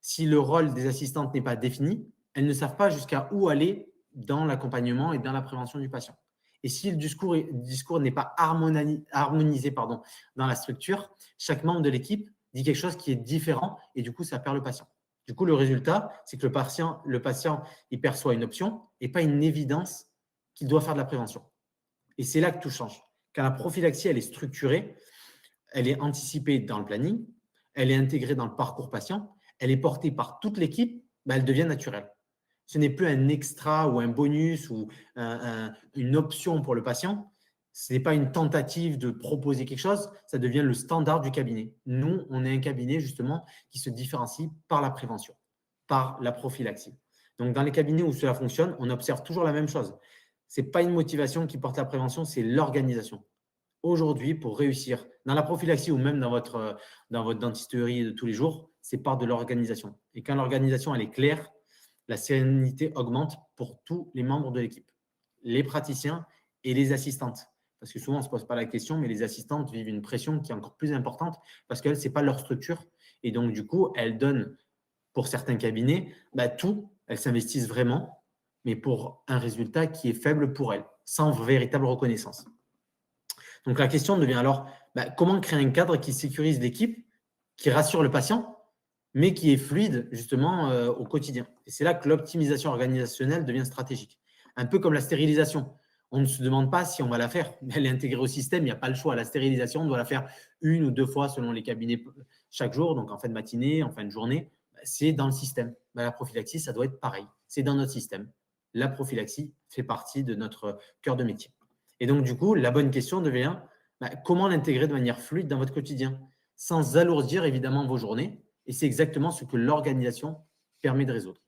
Si le rôle des assistantes n'est pas défini, elles ne savent pas jusqu'à où aller dans l'accompagnement et dans la prévention du patient. Et si le discours n'est pas harmonisé dans la structure, chaque membre de l'équipe dit quelque chose qui est différent et du coup, ça perd le patient. Du coup, le résultat, c'est que le patient il perçoit une option et pas une évidence qu'il doit faire de la prévention. Et c'est là que tout change. Quand la prophylaxie, elle est structurée, elle est anticipée dans le planning, elle est intégrée dans le parcours patient, elle est portée par toute l'équipe, elle devient naturelle. Ce n'est plus un extra ou un bonus ou une option pour le patient. Ce n'est pas une tentative de proposer quelque chose, ça devient le standard du cabinet. Nous, on est un cabinet justement qui se différencie par la prévention, par la prophylaxie. Donc, dans les cabinets où cela fonctionne, on observe toujours la même chose. Ce n'est pas une motivation qui porte la prévention, c'est l'organisation. Aujourd'hui, pour réussir dans la prophylaxie ou même dans votre dentisterie de tous les jours, c'est part de l'organisation. Et quand l'organisation elle est claire, la sérénité augmente pour tous les membres de l'équipe, les praticiens et les assistantes. Parce que souvent, on ne se pose pas la question, mais les assistantes vivent une pression qui est encore plus importante parce qu'elles, ce n'est pas leur structure. Et donc, du coup, elles donnent, pour certains cabinets, tout. Elles s'investissent vraiment, mais pour un résultat qui est faible pour elles, sans véritable reconnaissance. Donc, la question devient alors, comment créer un cadre qui sécurise l'équipe, qui rassure le patient, mais qui est fluide justement au quotidien. Et c'est là que l'optimisation organisationnelle devient stratégique. Un peu comme la stérilisation. On ne se demande pas si on va la faire. Elle est intégrée au système, il n'y a pas le choix. La stérilisation, on doit la faire 1 ou 2 fois selon les cabinets chaque jour, donc en fin de matinée, en fin de journée. C'est dans le système. La prophylaxie, ça doit être pareil. C'est dans notre système. La prophylaxie fait partie de notre cœur de métier. Et donc, du coup, la bonne question devient comment l'intégrer de manière fluide dans votre quotidien, sans alourdir évidemment vos journées. Et c'est exactement ce que l'organisation permet de résoudre.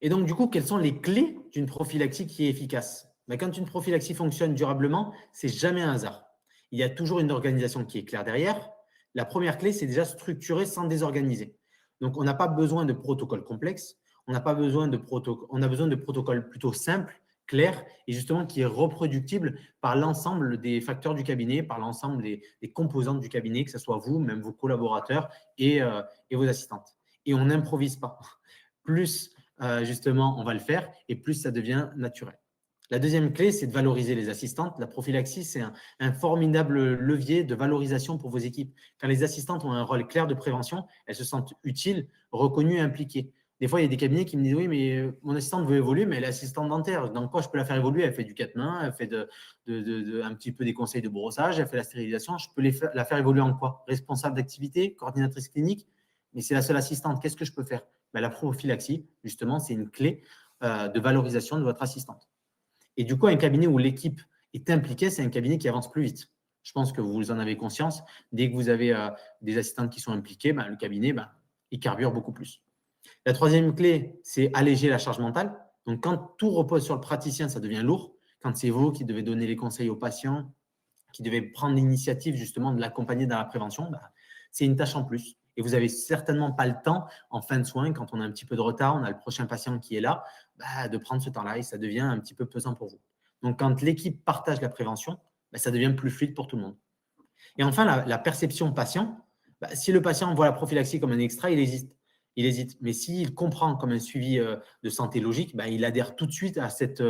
Et donc, du coup, quelles sont les clés d'une prophylaxie qui est efficace? Quand une prophylaxie fonctionne durablement, ce n'est jamais un hasard. Il y a toujours une organisation qui est claire derrière. La première clé, c'est déjà structurer sans désorganiser. Donc, on n'a pas besoin de protocoles complexes. On a besoin de protocoles plutôt simples, clair et justement qui est reproductible par l'ensemble des facteurs du cabinet, par l'ensemble des composantes du cabinet, que ce soit vous, même vos collaborateurs et vos assistantes. Et on n'improvise pas. Plus justement, on va le faire et plus ça devient naturel. La deuxième clé, c'est de valoriser les assistantes. La prophylaxie, c'est un formidable levier de valorisation pour vos équipes. Quand les assistantes ont un rôle clair de prévention, elles se sentent utiles, reconnues et impliquées. Des fois, il y a des cabinets qui me disent « Oui, mais mon assistante veut évoluer, mais elle est assistante dentaire. Dans quoi je peux la faire évoluer? Elle fait du quatre-mains, elle fait un petit peu des conseils de brossage, elle fait la stérilisation. Je peux la faire évoluer en quoi? Responsable d'activité, coordinatrice clinique? Mais c'est la seule assistante. Qu'est-ce que je peux faire? La prophylaxie, justement, c'est une clé de valorisation de votre assistante. Et du coup, un cabinet où l'équipe est impliquée, c'est un cabinet qui avance plus vite. Je pense que vous en avez conscience. Dès que vous avez des assistantes qui sont impliquées, le cabinet, il carbure beaucoup plus. La troisième clé, c'est alléger la charge mentale. Donc, quand tout repose sur le praticien, ça devient lourd. Quand c'est vous qui devez donner les conseils aux patients, qui devez prendre l'initiative justement de l'accompagner dans la prévention, c'est une tâche en plus. Et vous n'avez certainement pas le temps en fin de soins, quand on a un petit peu de retard, on a le prochain patient qui est là, de prendre ce temps-là et ça devient un petit peu pesant pour vous. Donc, quand l'équipe partage la prévention, ça devient plus fluide pour tout le monde. Et enfin, la perception patient, si le patient voit la prophylaxie comme un extra, il hésite. Il hésite. Mais s'il comprend comme un suivi de santé logique, il adhère tout de suite à cette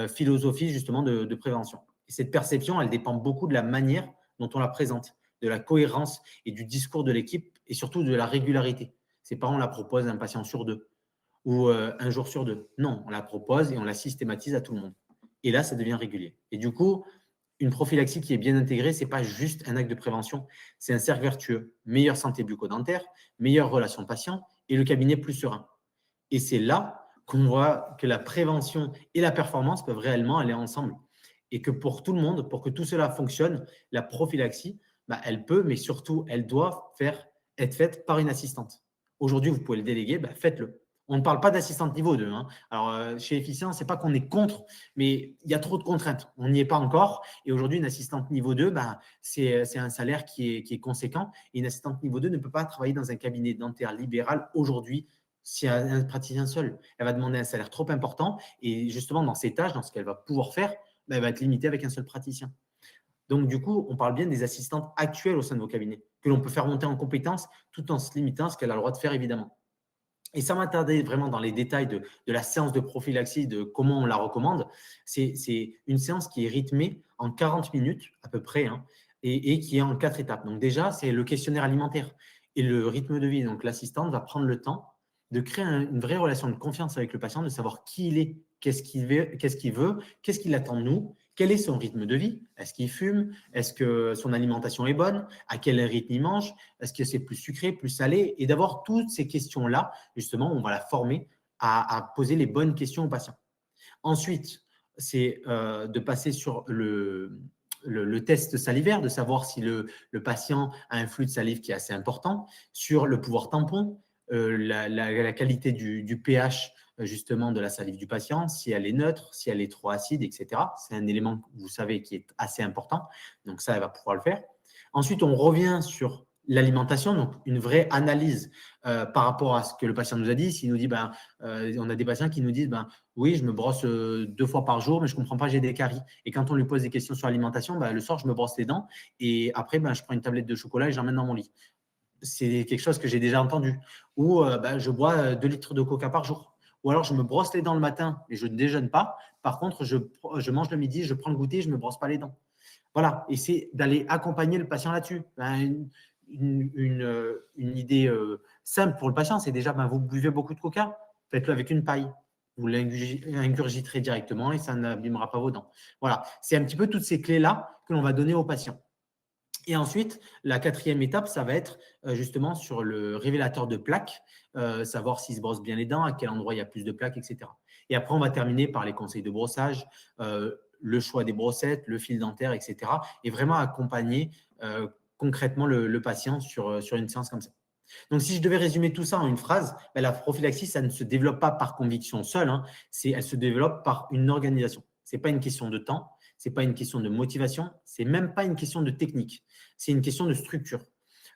philosophie justement de prévention. Et cette perception, elle dépend beaucoup de la manière dont on la présente, de la cohérence et du discours de l'équipe et surtout de la régularité. C'est pas on la propose à un patient sur deux ou un jour sur deux. Non, on la propose et on la systématise à tout le monde. Et là, ça devient régulier. Et du coup, une prophylaxie qui est bien intégrée, ce n'est pas juste un acte de prévention, c'est un cercle vertueux. Meilleure santé bucco-dentaire, meilleure relation patient et le cabinet plus serein. Et c'est là qu'on voit que la prévention et la performance peuvent réellement aller ensemble. Et que pour tout le monde, pour que tout cela fonctionne, la prophylaxie, elle peut, mais surtout, elle doit être faite par une assistante. Aujourd'hui, vous pouvez le déléguer, faites-le. On ne parle pas d'assistante niveau 2. Alors, chez Efficient, ce n'est pas qu'on est contre, mais il y a trop de contraintes. On n'y est pas encore. Et aujourd'hui, une assistante niveau 2, c'est un salaire qui est conséquent. Et une assistante niveau 2 ne peut pas travailler dans un cabinet dentaire libéral aujourd'hui si elle a un praticien seul. Elle va demander un salaire trop important. Et justement, dans ses tâches, dans ce qu'elle va pouvoir faire, elle va être limitée avec un seul praticien. Donc, du coup, on parle bien des assistantes actuelles au sein de vos cabinets, que l'on peut faire monter en compétences tout en se limitant à ce qu'elle a le droit de faire, évidemment. Et sans m'attarder vraiment dans les détails de la séance de prophylaxie, de comment on la recommande, c'est une séance qui est rythmée en 40 minutes à peu près et qui est en 4 étapes. Donc déjà, c'est le questionnaire alimentaire et le rythme de vie. Donc l'assistante va prendre le temps de créer une vraie relation de confiance avec le patient, de savoir qui il est, qu'est-ce qu'il veut, qu'est-ce qu'il attend de nous, quel est son rythme de vie, est-ce qu'il fume, est-ce que son alimentation est bonne, à quel rythme il mange, est-ce que c'est plus sucré, plus salé, et d'avoir toutes ces questions-là, justement, on va la former à poser les bonnes questions aux patients. Ensuite, c'est de passer sur le test salivaire, de savoir si le patient a un flux de salive qui est assez important, sur le pouvoir tampon, la qualité du pH justement de la salive du patient, si elle est neutre, si elle est trop acide, etc. C'est un élément que vous savez qui est assez important. Donc ça, elle va pouvoir le faire. Ensuite, on revient sur l'alimentation, donc une vraie analyse par rapport à ce que le patient nous a dit. S'il nous dit, on a des patients qui nous disent, oui, je me brosse 2 fois par jour, mais je ne comprends pas, j'ai des caries. Et quand on lui pose des questions sur l'alimentation, le soir, je me brosse les dents et après, je prends une tablette de chocolat et j'emmène dans mon lit. C'est quelque chose que j'ai déjà entendu. Ou je bois 2 litres de coca par jour. Ou alors, je me brosse les dents le matin et je ne déjeune pas. Par contre, je mange le midi, je prends le goûter, je ne me brosse pas les dents. Voilà. Et c'est d'aller accompagner le patient là-dessus. Une idée simple pour le patient, c'est déjà, vous buvez beaucoup de coca, faites-le avec une paille. Vous l'ingurgiterez directement et ça n'abîmera pas vos dents. Voilà. C'est un petit peu toutes ces clés-là que l'on va donner aux patients. Et ensuite, la 4e étape, ça va être justement sur le révélateur de plaques, savoir s'il se brosse bien les dents, à quel endroit il y a plus de plaques, etc. Et après, on va terminer par les conseils de brossage, le choix des brossettes, le fil dentaire, etc. Et vraiment accompagner concrètement le patient sur une séance comme ça. Donc, si je devais résumer tout ça en une phrase, la prophylaxie, ça ne se développe pas par conviction seule, elle se développe par une organisation. Ce n'est pas une question de temps, ce n'est pas une question de motivation, ce n'est même pas une question de technique, c'est une question de structure.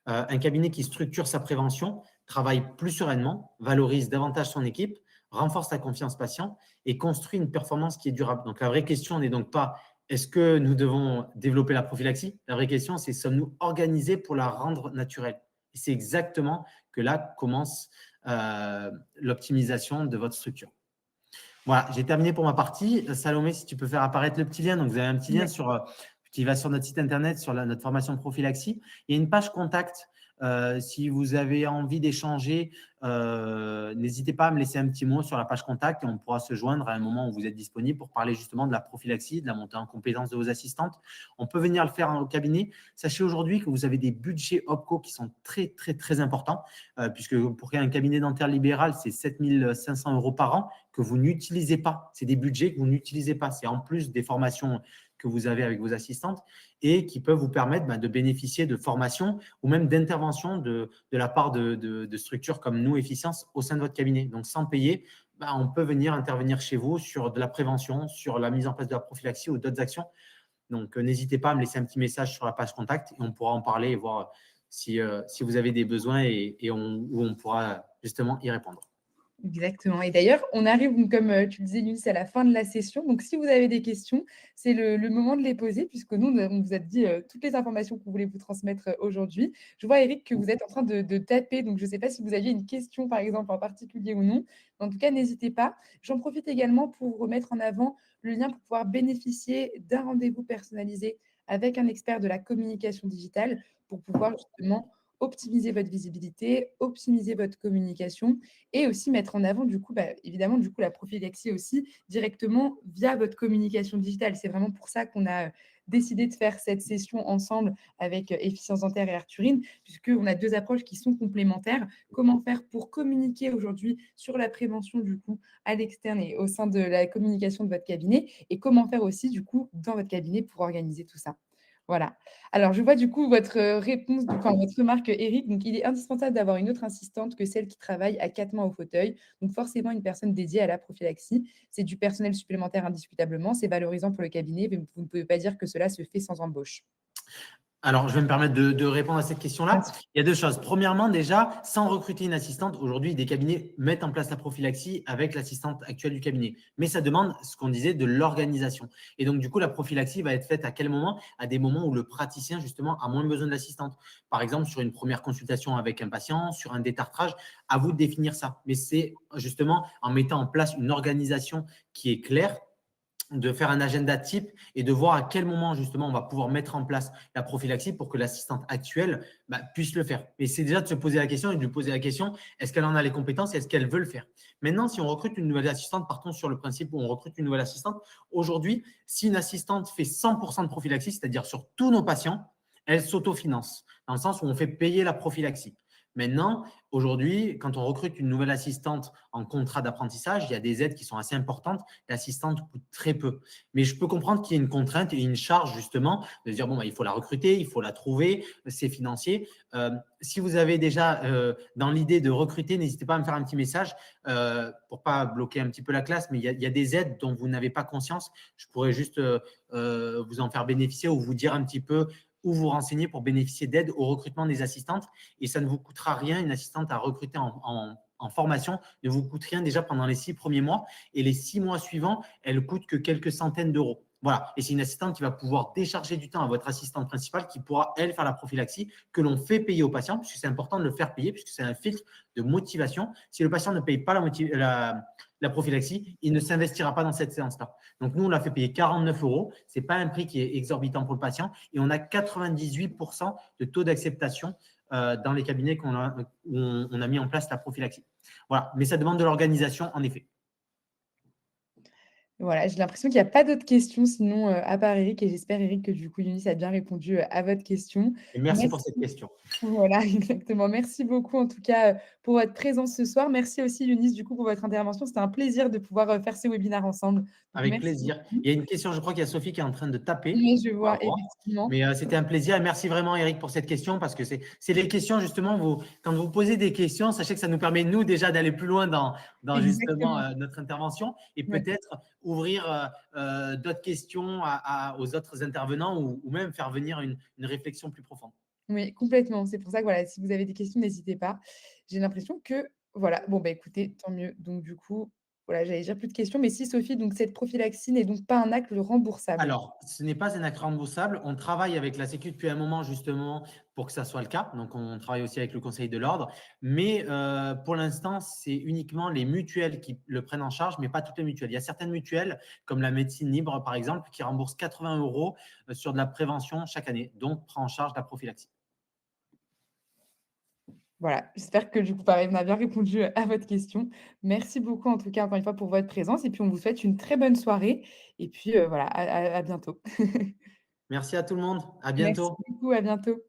Un cabinet qui structure sa prévention travaille plus sereinement, valorise davantage son équipe, renforce la confiance patient et construit une performance qui est durable. Donc, la vraie question n'est donc pas est-ce que nous devons développer la prophylaxie? La vraie question, c'est sommes-nous organisés pour la rendre naturelle? Et c'est exactement que là commence l'optimisation de votre structure. Voilà, j'ai terminé pour ma partie. Salomé, si tu peux faire apparaître le petit lien. Donc, vous avez un petit lien qui va sur notre site internet, sur notre formation de prophylaxie. Il y a une page contact. Si vous avez envie d'échanger, n'hésitez pas à me laisser un petit mot sur la page contact et on pourra se joindre à un moment où vous êtes disponible pour parler justement de la prophylaxie, de la montée en compétences de vos assistantes. On peut venir le faire au cabinet. Sachez aujourd'hui que vous avez des budgets OPCO qui sont très, très, très importants, puisque pour un cabinet dentaire libéral, c'est 7 500 € par an que vous n'utilisez pas. C'est des budgets que vous n'utilisez pas. C'est en plus des formations que vous avez avec vos assistantes et qui peuvent vous permettre de bénéficier de formations ou même d'interventions de la part de structures comme nous, Efficience, au sein de votre cabinet. Donc, sans payer, on peut venir intervenir chez vous sur de la prévention, sur la mise en place de la prophylaxie ou d'autres actions. Donc, n'hésitez pas à me laisser un petit message sur la page contact et on pourra en parler et voir si vous avez des besoins et on pourra justement y répondre. Exactement. Et d'ailleurs, on arrive, donc, comme tu le disais, Younis, à la fin de la session. Donc, si vous avez des questions, c'est le moment de les poser, puisque nous, on vous a dit toutes les informations qu'on voulait vous transmettre aujourd'hui. Je vois, Eric, que vous êtes en train de taper. Donc, je ne sais pas si vous aviez une question, par exemple, en particulier ou non. En tout cas, n'hésitez pas. J'en profite également pour remettre en avant le lien pour pouvoir bénéficier d'un rendez-vous personnalisé avec un expert de la communication digitale pour pouvoir justement optimiser votre visibilité, optimiser votre communication et aussi mettre en avant, du coup, évidemment, du coup, la prophylaxie aussi directement via votre communication digitale. C'est vraiment pour ça qu'on a décidé de faire cette session ensemble avec Efficience Dentaire et Arthurine, puisqu'on a deux approches qui sont complémentaires. Comment faire pour communiquer aujourd'hui sur la prévention, du coup, à l'externe et au sein de la communication de votre cabinet, et comment faire aussi, du coup, dans votre cabinet pour organiser tout ça. Voilà. Alors, je vois du coup votre réponse, enfin votre remarque, Eric. Donc, il est indispensable d'avoir une autre assistante que celle qui travaille à 4 mains au fauteuil. Donc, forcément, une personne dédiée à la prophylaxie. C'est du personnel supplémentaire indiscutablement. C'est valorisant pour le cabinet, mais vous ne pouvez pas dire que cela se fait sans embauche. Alors, je vais me permettre de répondre à cette Bien question-là. sûr. Il y a deux choses. Premièrement, déjà, sans recruter une assistante, aujourd'hui, des cabinets mettent en place la prophylaxie avec l'assistante actuelle du cabinet. Mais ça demande ce qu'on disait de l'organisation. Et donc, du coup, la prophylaxie va être faite à quel moment? À des moments où le praticien, justement, a moins besoin de l'assistante. Par exemple, sur une première consultation avec un patient, sur un détartrage, à vous de définir ça. Mais c'est justement en mettant en place une organisation qui est claire, de faire un agenda type et de voir à quel moment justement on va pouvoir mettre en place la prophylaxie pour que l'assistante actuelle puisse le faire. Et c'est déjà de se poser la question et de lui poser la question, est-ce qu'elle en a les compétences et est-ce qu'elle veut le faire? Maintenant, si on recrute une nouvelle assistante, partons sur le principe où on recrute une nouvelle assistante. Aujourd'hui, si une assistante fait 100% de prophylaxie, c'est-à-dire sur tous nos patients, elle s'autofinance, dans le sens où on fait payer la prophylaxie. Maintenant, aujourd'hui, quand on recrute une nouvelle assistante en contrat d'apprentissage, il y a des aides qui sont assez importantes. L'assistante coûte très peu. Mais je peux comprendre qu'il y ait une contrainte et une charge, justement, de dire, bon, il faut la recruter, il faut la trouver, c'est financier. Si vous avez déjà dans l'idée de recruter, n'hésitez pas à me faire un petit message pour pas bloquer un petit peu la classe, mais il y a des aides dont vous n'avez pas conscience. Je pourrais juste vous en faire bénéficier ou vous dire un petit peu où vous renseigner pour bénéficier d'aide au recrutement des assistantes. Et ça ne vous coûtera rien. Une assistante à recruter en formation ne vous coûte rien déjà pendant les 6 premiers mois. Et les 6 mois suivants, elle coûte que quelques centaines d'euros. Voilà. Et c'est une assistante qui va pouvoir décharger du temps à votre assistante principale qui pourra, elle, faire la prophylaxie que l'on fait payer au patient, puisque c'est important de le faire payer, puisque c'est un filtre de motivation. Si le patient ne paye pas la prophylaxie, il ne s'investira pas dans cette séance-là. Donc, nous, on l'a fait payer 49 euros. Ce n'est pas un prix qui est exorbitant pour le patient. Et on a 98% de taux d'acceptation dans les cabinets où on a mis en place la prophylaxie. Voilà. Mais ça demande de l'organisation, en effet. Voilà, j'ai l'impression qu'il n'y a pas d'autres questions sinon, à part Eric, et j'espère, Eric, que du coup, Younis a bien répondu, à votre question. Et merci pour Merci. cette question. Voilà, exactement. Merci beaucoup en tout cas, pour votre présence ce soir. Merci aussi Younis, du coup, pour votre intervention. C'était un plaisir de pouvoir, faire ce webinaire ensemble. Donc Avec merci plaisir. beaucoup. Il y a une question, je crois qu'il y a Sophie qui est en train de taper. Oui, je On va vois voir. effectivement. Mais c'était un plaisir et merci vraiment Eric pour cette question parce que c'est les questions justement, quand vous posez des questions, sachez que ça nous permet nous déjà d'aller plus loin dans justement Exactement. notre intervention et Ouais. peut-être ouvrir d'autres questions aux autres intervenants ou même faire venir une réflexion plus profonde. Oui, complètement. C'est pour ça que voilà, si vous avez des questions, n'hésitez pas. J'ai l'impression que voilà, bon, écoutez, tant mieux. Donc du coup, voilà, j'allais dire plus de questions, mais si Sophie, donc cette prophylaxie n'est donc pas un acte remboursable? Alors, ce n'est pas un acte remboursable. On travaille avec la Sécu depuis un moment justement pour que ça soit le cas. Donc, on travaille aussi avec le Conseil de l'ordre. Mais pour l'instant, c'est uniquement les mutuelles qui le prennent en charge, mais pas toutes les mutuelles. Il y a certaines mutuelles, comme la médecine libre par exemple, qui remboursent 80 € sur de la prévention chaque année. Donc, prend en charge la prophylaxie. Voilà, j'espère que du coup, pareil, on a bien répondu à votre question. Merci beaucoup en tout cas, encore une fois, pour votre présence et puis on vous souhaite une très bonne soirée et puis, voilà, à bientôt. Merci à tout le monde. À Merci bientôt. beaucoup, à bientôt.